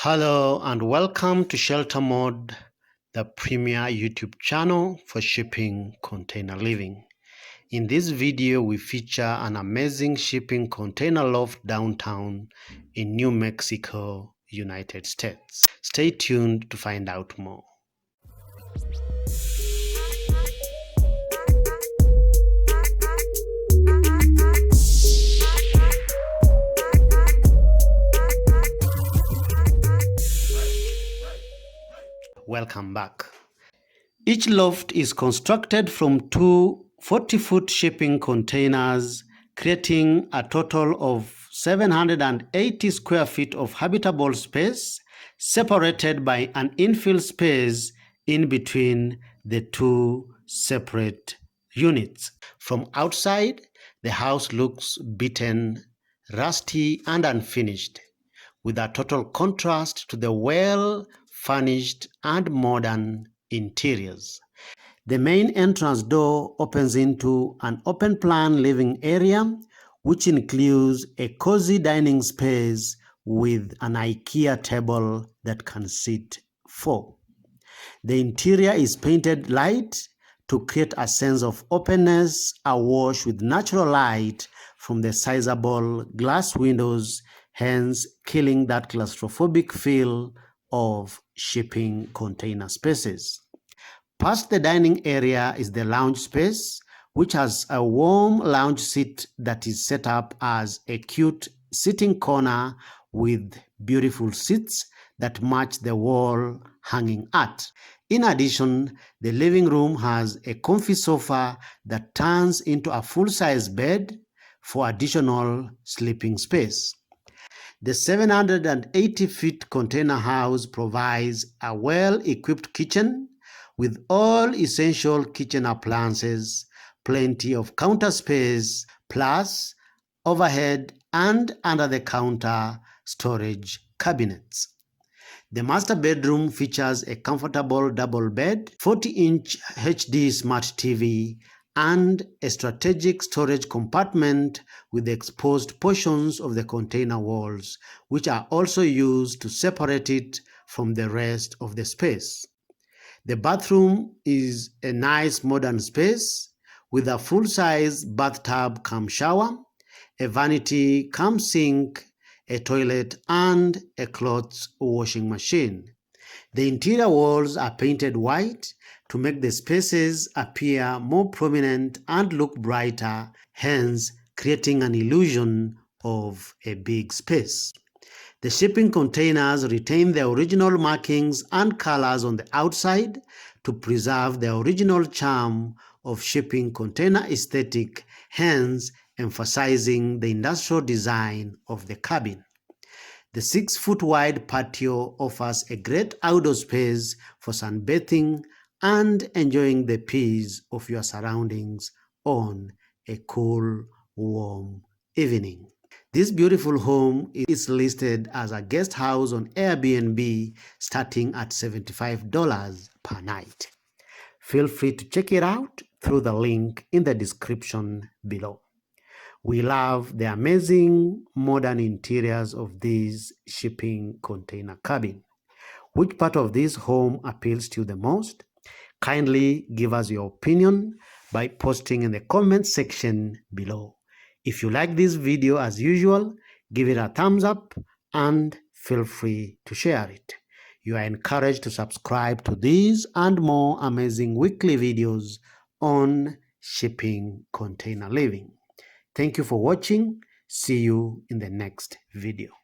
Hello and welcome to Shelter Mode, the premier YouTube channel for shipping container living. In this video, we feature an amazing shipping container loft downtown in New Mexico, United States. Stay tuned to find out more. Welcome back. Each loft is constructed from two 40-foot shipping containers, creating a total of 780 square feet of habitable space, separated by an infill space in between the two separate units. From outside, the house looks beaten, rusty, and unfinished, with a total contrast to the well-furnished and modern interiors. The main entrance door opens into an open-plan living area, which includes a cozy dining space with an IKEA table that can seat 4. The interior is painted light to create a sense of openness, awash with natural light from the sizable glass windows, hence killing that claustrophobic feel of shipping container spaces. Past the dining area is the lounge space, which has a warm lounge seat that is set up as a cute sitting corner with beautiful seats that match the wall hanging art. In addition, the living room has a comfy sofa that turns into a full-size bed for additional sleeping space. The 780-feet container house provides a well-equipped kitchen with all essential kitchen appliances, plenty of counter space, plus overhead and under-the-counter storage cabinets. The master bedroom features a comfortable double bed, 40-inch HD smart TV, and a strategic storage compartment with exposed portions of the container walls, which are also used to separate it from the rest of the space. The bathroom is a nice modern space with a full-size bathtub cum shower, a vanity cum sink, a toilet, and a clothes washing machine. The interior walls are painted white to make the spaces appear more prominent and look brighter, hence creating an illusion of a big space. The shipping containers retain the original markings and colors on the outside to preserve the original charm of shipping container aesthetic, hence emphasizing the industrial design of the cabin. The 6-foot wide patio offers a great outdoor space for sunbathing and enjoying the peace of your surroundings on a cool, warm evening. This beautiful home is listed as a guest house on Airbnb starting at $75 per night. Feel free to check it out through the link in the description below. We love the amazing modern interiors of this shipping container cabin. Which part of this home appeals to you the most? Kindly give us your opinion by posting in the comment section below. If you like this video as usual, give it a thumbs up and feel free to share it. You are encouraged to subscribe to these and more amazing weekly videos on shipping container living. Thank you for watching. See you in the next video.